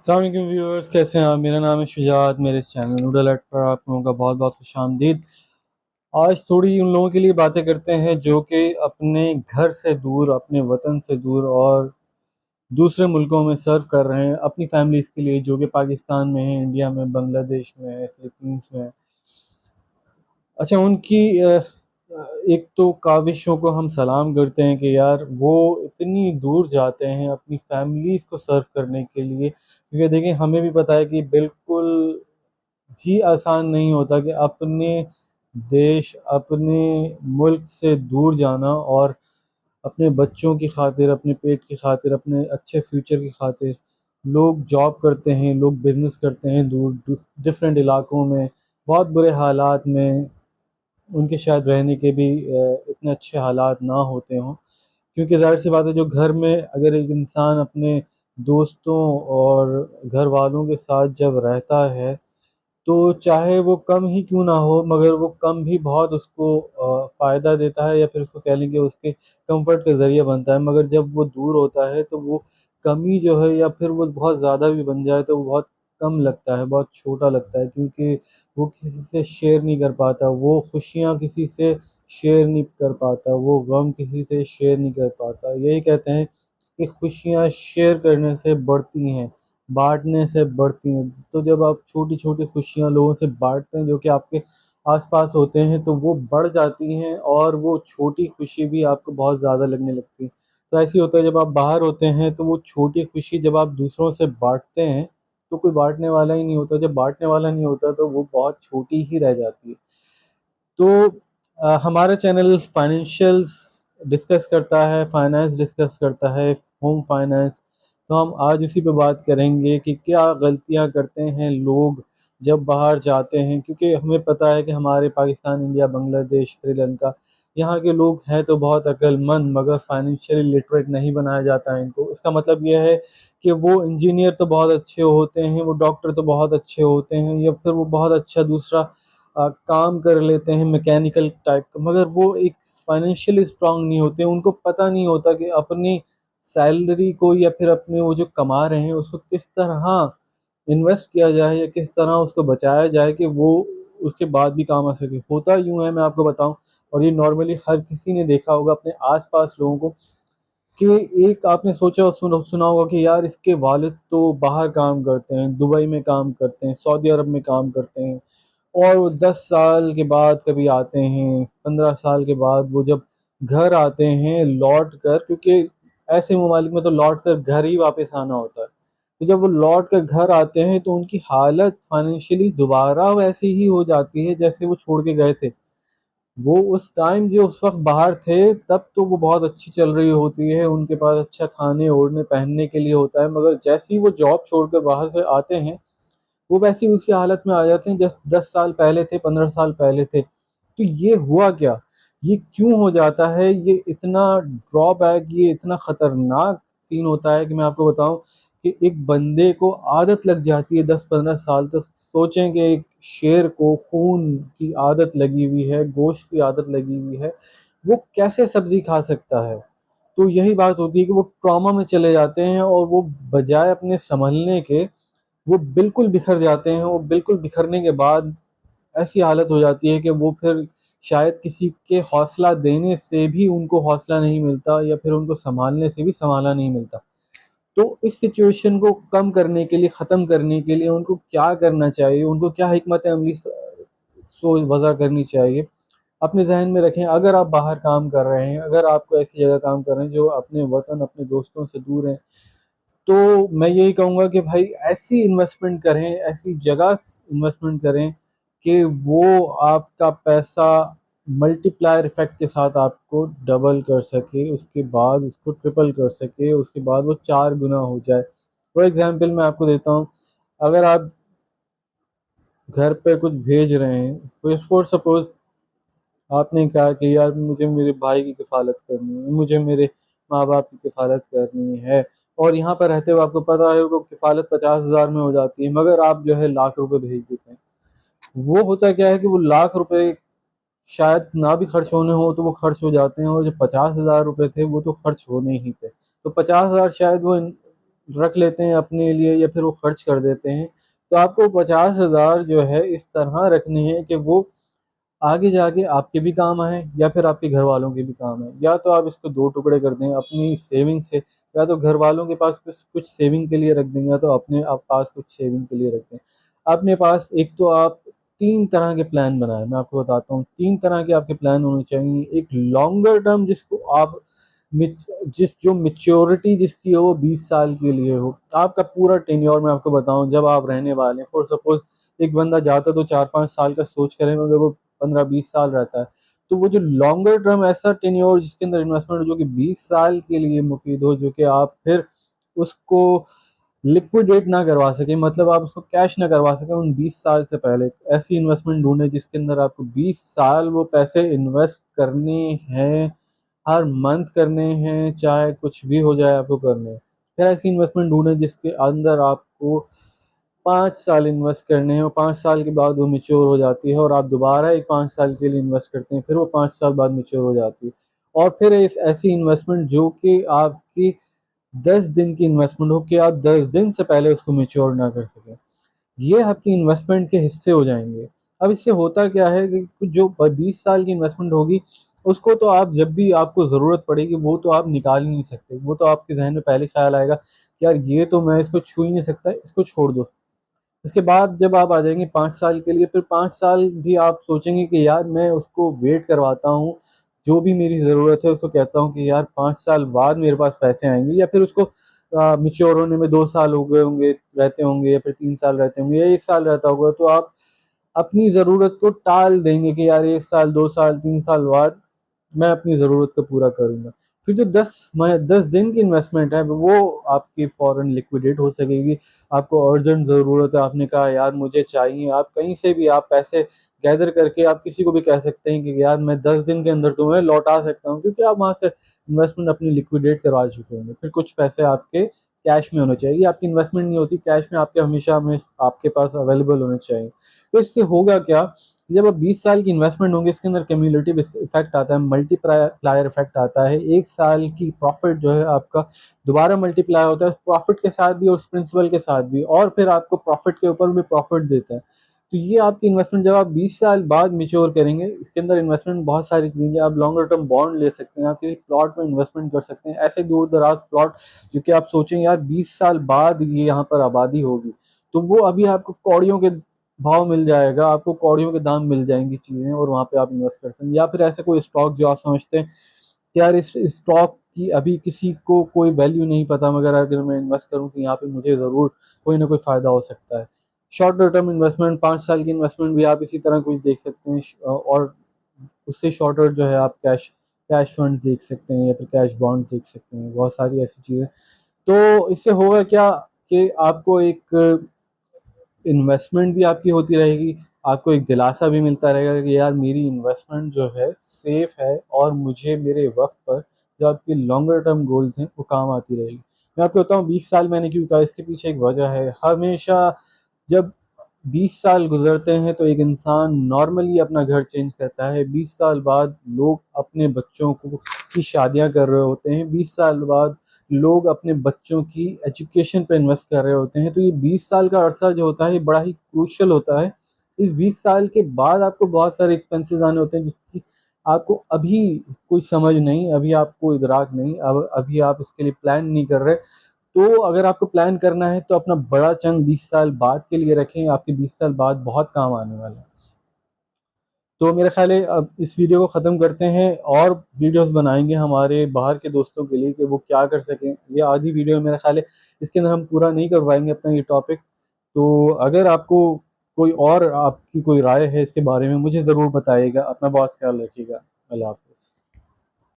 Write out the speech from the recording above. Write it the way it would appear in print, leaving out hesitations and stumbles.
अस्सलाम वालेकुम व्यूअर्स, कैसे हैं आप? मेरा नाम है शुजात। मेरे इस चैनल नूडल हट पर आप लोगों का बहुत बहुत खुशामदीद। आज थोड़ी उन लोगों के लिए बातें करते हैं जो कि अपने घर से दूर, अपने वतन से दूर और दूसरे मुल्कों में सर्व कर रहे हैं अपनी फैमिलीज़ के लिए, जो कि पाकिस्तान में है, इंडिया में, बांग्लादेश में है, फ़िलीपींस में है। अच्छा, उनकी एक तो काविशों को हम सलाम करते हैं कि यार वो इतनी दूर जाते हैं अपनी फैमिलीज़ को सर्व करने के लिए, क्योंकि देखिए हमें भी पता है कि बिल्कुल भी आसान नहीं होता कि अपने देश, अपने मुल्क से दूर जाना और अपने बच्चों की खातिर, अपने पेट की खातिर, अपने अच्छे फ्यूचर की खातिर लोग जॉब करते हैं, लोग बिज़नेस करते हैं दूर डिफरेंट इलाकों में, बहुत बुरे हालात में। उनके शायद रहने के भी इतने अच्छे हालात ना होते हों, क्योंकि ज़ाहिर सी बात है, जो घर में अगर एक इंसान अपने दोस्तों और घर वालों के साथ जब रहता है, तो चाहे वो कम ही क्यों ना हो, मगर वो कम भी बहुत उसको फ़ायदा देता है, या फिर उसको कह लें कि उसके कम्फ़र्ट का ज़रिया बनता है। मगर जब वो दूर होता है तो वो कमी जो है, या फिर वो बहुत ज़्यादा भी बन जाए तो वो बहुत कम लगता है, बहुत छोटा लगता है, क्योंकि वो किसी से शेयर नहीं कर पाता, वो खुशियाँ किसी से शेयर नहीं कर पाता, वो गम किसी से शेयर नहीं कर पाता। यही कहते हैं कि खुशियाँ शेयर करने से बढ़ती हैं, बाँटने से बढ़ती हैं। तो जब आप छोटी-छोटी खुशियाँ लोगों से बाँटते हैं जो कि आपके आस-पास होते हैं, तो वो बढ़ जाती हैं और वो छोटी खुशी भी आपको बहुत ज़्यादा लगने लगती है। तो ऐसे ही होता है, जब आप बाहर होते हैं तो वो छोटी खुशी जब आप दूसरों से बाँटते हैं, तो कोई बाँटने वाला ही नहीं होता। जब बाँटने वाला नहीं होता तो वो बहुत छोटी ही रह जाती है। तो हमारा चैनल फाइनेंशियल्स डिस्कस करता है, फाइनेंस डिस्कस करता है, होम फाइनेंस। तो हम आज उसी पे बात करेंगे कि क्या गलतियाँ करते हैं लोग जब बाहर जाते हैं, क्योंकि हमें पता है कि हमारे पाकिस्तान, इंडिया, बांग्लादेश, श्रीलंका, यहाँ के लोग हैं तो बहुत अक्लमंद, मगर फाइनेंशियली लिटरेट नहीं बनाया जाता है इनको। इसका मतलब ये है कि वो इंजीनियर तो बहुत अच्छे होते हैं, वो डॉक्टर तो बहुत अच्छे होते हैं, या फिर वो बहुत अच्छा दूसरा काम कर लेते हैं मैकेनिकल टाइप का, मगर वो एक फाइनेंशियली स्ट्रांग नहीं होते। उनको पता नहीं होता कि अपनी सैलरी को, या फिर अपने वो जो कमा रहे हैं उसको किस तरह इन्वेस्ट किया जाए, या किस तरह उसको बचाया जाए कि वो उसके बाद भी काम आ सके। होता यूँ है, मैं आपको बताऊँ, और ये नॉर्मली हर किसी ने देखा होगा अपने आस-पास लोगों को, कि एक आपने सोचा सुना होगा कि यार इसके वालिद तो बाहर काम करते हैं, दुबई में काम करते हैं, सऊदी अरब में काम करते हैं, और वो 10 साल के बाद कभी आते हैं, 15 साल के बाद वो जब घर आते हैं लौट कर, क्योंकि ऐसे ममालिक में तो लौट कर घर ही वापस आना होता है। तो जब वो लौट कर घर आते हैं तो उनकी हालत फाइनेंशियली दोबारा वैसी ही हो जाती है जैसे वो छोड़ के गए थे। वो उस टाइम जो उस वक़्त बाहर थे, तब तो वो बहुत अच्छी चल रही होती है, उनके पास अच्छा खाने, ओढ़ने, पहनने के लिए होता है, मगर जैसे ही वो जॉब छोड़कर बाहर से आते हैं, वो वैसी उसी हालत में आ जाते हैं जब 10 साल पहले थे, 15 साल पहले थे। तो ये हुआ क्या? ये क्यों हो जाता है? ये इतना ड्रॉबैक, ये इतना खतरनाक सीन होता है कि मैं आपको बताऊँ कि एक बंदे को आदत लग जाती है 10-15 साल तक। सोचें कि एक शेर को खून की आदत लगी हुई है, गोश्त की आदत लगी हुई है, वो कैसे सब्ज़ी खा सकता है? तो यही बात होती है कि वो ट्रॉमा में चले जाते हैं, और वो बजाय अपने सँभलने के, वो बिल्कुल बिखर जाते हैं। वो बिल्कुल बिखरने के बाद ऐसी हालत हो जाती है कि वो फिर शायद किसी के हौसला देने से भी उनको हौसला नहीं मिलता, या फिर उनको सँभालने से भी सँभाला नहीं मिलता। तो इस सिचुएशन को कम करने के लिए, ख़त्म करने के लिए उनको क्या करना चाहिए? उनको क्या हिकमत अमली वज़ा करनी चाहिए? अपने ज़हन में रखें, अगर आप बाहर काम कर रहे हैं, अगर आप कोई ऐसी जगह काम कर रहे हैं जो अपने वतन, अपने दोस्तों से दूर हैं, तो मैं यही कहूँगा कि भाई ऐसी इन्वेस्टमेंट करें, ऐसी जगह इन्वेस्टमेंट करें कि वो आपका पैसा मल्टीप्लायर इफ़ेक्ट के साथ आपको डबल कर सके, उसके बाद उसको ट्रिपल कर सके, उसके बाद वो 4 गुना हो जाए। फॉर एग्ज़ाम्पल मैं आपको देता हूँ, अगर आप घर पे कुछ भेज रहे हैं, तो फॉर सपोज़ आपने कहा कि यार मुझे मेरे भाई की किफ़ालत करनी है, मुझे मेरे माँ-बाप की किफ़ालत करनी है, और यहाँ पर रहते हुए आपको पता है वो किफ़ालत 50,000 में हो जाती है, मगर आप जो है लाख रुपए भेज देते हैं। वो होता क्या है कि वो लाख रुपए शायद ना भी खर्च होने हो तो वो खर्च हो जाते हैं, और जो 50,000 रुपए थे वो तो खर्च होने ही थे। तो 50,000 शायद वो रख लेते हैं अपने लिए या फिर वो खर्च कर देते हैं, तो आपको 50,000 जो है इस तरह रखने हैं कि वो आगे जाके आपके भी काम आए या फिर आपके घर वालों के भी काम आए। या तो आप इसको दो टुकड़े कर दें अपनी सेविंग से, या तो घर वालों के पास कुछ कुछ सेविंग के लिए रख दें, या तो अपने आप पास कुछ सेविंग के लिए रख दें। अपने पास एक तो आप तीन तरह के प्लान बनाएं, मैं आपको बताता हूँ तीन तरह के आपके प्लान होने चाहिए। एक लॉन्गर टर्म जिसको आप जिस जो मेच्योरिटी जिसकी हो वो 20 साल के लिए हो, आपका पूरा टेन्योर मैं आपको बताऊं जब आप रहने वाले हैं। फॉर सपोज एक बंदा जाता तो 4-5 साल का सोच करें, मगर वो 15-20 साल रहता है, तो वो जो लॉन्गर टर्म ऐसा टेन्योर जिसके अंदर इन्वेस्टमेंट हो जो कि 20 साल के लिए मुफीद हो, जो कि आप फिर उसको लिक्विडेट ना करवा सके, मतलब आप उसको कैश ना करवा सके उन 20 साल से पहले। ऐसी इन्वेस्टमेंट ढूंढे जिसके अंदर आपको 20 साल वो पैसे इन्वेस्ट करने हैं, हर मंथ करने हैं, चाहे कुछ भी हो जाए आपको करने हैं। फिर ऐसी इन्वेस्टमेंट ढूंढे जिसके अंदर आपको 5 साल इन्वेस्ट करने हैं, और 5 साल के बाद वो मेच्योर हो जाती है, और आप दोबारा एक 5 साल के लिए इन्वेस्ट करते हैं, फिर वो 5 साल बाद मेच्योर हो जाती है। और फिर इस ऐसी इन्वेस्टमेंट जो कि आपकी 10 दिन की इन्वेस्टमेंट हो कि आप 10 दिन से पहले उसको मेच्योर ना कर सकें, ये आपकी इन्वेस्टमेंट के हिस्से हो जाएंगे। अब इससे होता क्या है कि जो 20 साल की इन्वेस्टमेंट होगी उसको तो आप जब भी आपको ज़रूरत पड़ेगी वो तो आप निकाल ही नहीं सकते, वो तो आपके जहन में पहले ख्याल आएगा कि यार ये तो मैं इसको छू ही नहीं सकता, इसको छोड़ दो। इसके बाद जब आप आ जाएंगे 5 साल के लिए, फिर 5 साल भी आप सोचेंगे कि यार मैं उसको वेट करवाता हूँ, जो भी मेरी ज़रूरत है उसको कहता हूँ कि यार 5 साल बाद मेरे पास पैसे आएंगे, या फिर उसको मिच्योर होने में 2 साल हो गए होंगे रहते होंगे, या फिर 3 साल रहते होंगे, या 1 साल रहता होगा, तो आप अपनी ज़रूरत को टाल देंगे कि यार 1 साल 2 साल 3 साल बाद मैं अपनी ज़रूरत को पूरा करूँगा। फिर जो 10 दिन की इन्वेस्टमेंट है वो आपकी फ़ौरन लिक्विडेट हो सकेगी। आपको अर्जेंट ज़रूरत है, आपने कहा यार मुझे चाहिए, आप कहीं से भी आप पैसे गैदर करके आप किसी को भी कह सकते हैं कि यार मैं 10 दिन के अंदर तुम्हें लौटा सकता हूँ, क्योंकि आप वहाँ से इन्वेस्टमेंट अपनी लिक्विडेट करवा चुके होंगे। फिर कुछ पैसे आपके कैश में होने चाहिए, आपकी इन्वेस्टमेंट नहीं होती कैश में, आपके हमेशा में आपके पास अवेलेबल होने चाहिए। तो इससे होगा क्या, जब आप 20 साल की इन्वेस्टमेंट होंगे इसके अंदर क्यूमुलेटिव इफेक्ट आता है, मल्टीप्लायर इफेक्ट आता है। 1 साल की प्रॉफिट जो है आपका दोबारा मल्टीप्लाई होता है प्रॉफिट के साथ भी और उस प्रिंसिपल के साथ भी, और फिर आपको प्रॉफिट के ऊपर भी प्रॉफिट देता है। तो ये आपकी इन्वेस्टमेंट जब आप 20 साल बाद मिच्योर करेंगे, इसके अंदर इन्वेस्टमेंट बहुत सारी चीज़ें, आप लॉन्गर टर्म बॉन्ड ले सकते हैं, आप किसी प्लॉट में इन्वेस्टमेंट कर सकते हैं, ऐसे दूर दराज प्लॉट जो कि आप सोचें यार 20 साल बाद ये यहाँ पर आबादी होगी, तो वो अभी आपको कौड़ियों के भाव मिल जाएगा, आपको कौड़ियों के दाम मिल जाएंगी चीज़ें, और वहाँ पे आप इन्वेस्ट कर सकते हैं। या फिर ऐसे कोई स्टॉक जो आप समझते हैं कि यार इस स्टॉक की अभी किसी को कोई वैल्यू नहीं पता, मगर अगर मैं इन्वेस्ट करूँ तो यहाँ पे मुझे ज़रूर कोई ना कोई फ़ायदा हो सकता है। शॉर्ट टर्म इन्वेस्टमेंट 5 साल की इन्वेस्टमेंट भी आप इसी तरह कुछ देख सकते हैं, और उससे शॉर्टर जो है आप कैश कैश फंड देख सकते हैं, या फिर कैश बॉन्ड देख सकते हैं, बहुत सारी ऐसी चीज़ें। तो इससे होगा क्या कि आपको एक इन्वेस्टमेंट भी आपकी होती रहेगी, आपको एक दिलासा भी मिलता रहेगा कि यार मेरी इन्वेस्टमेंट जो है सेफ है, और मुझे मेरे वक्त पर जो आपके लॉन्गर टर्म गोल्स हैं वो काम आती रहेगी। मैं आपको बताऊँ 20 साल मैंने क्यों कहा, इसके पीछे एक वजह है। हमेशा जब 20 साल गुजरते हैं तो एक इंसान नॉर्मली अपना घर चेंज करता है। 20 साल बाद लोग अपने बच्चों को की शादियां कर रहे होते हैं, 20 साल बाद लोग अपने बच्चों की एजुकेशन पे इन्वेस्ट कर रहे होते हैं। तो ये 20 साल का अरसा जो होता है ये बड़ा ही क्रूशल होता है। इस 20 साल के बाद आपको बहुत सारे एक्सपेंसेस आने होते हैं जिसकी आपको अभी कोई समझ नहीं, अभी आपको इदराक नहीं, अब अभी आप उसके लिए प्लान नहीं कर रहे। तो अगर आपको प्लान करना है तो अपना बड़ा चंक 20 साल बाद के लिए रखें, आपके 20 साल बाद बहुत काम आने वाला है। तो मेरा ख्याल है अब इस वीडियो को ख़त्म करते हैं, और वीडियोस बनाएंगे हमारे बाहर के दोस्तों के लिए कि वो क्या कर सकें। ये आधी वीडियो मेरा ख्याल है इसके अंदर हम पूरा नहीं कर पाएंगे अपना ये टॉपिक। तो अगर आपको कोई और आपकी कोई राय है इसके बारे में मुझे ज़रूर बताइएगा। अपना बहुत ख्याल रखिएगा। अल्लाह हाफ़िज़।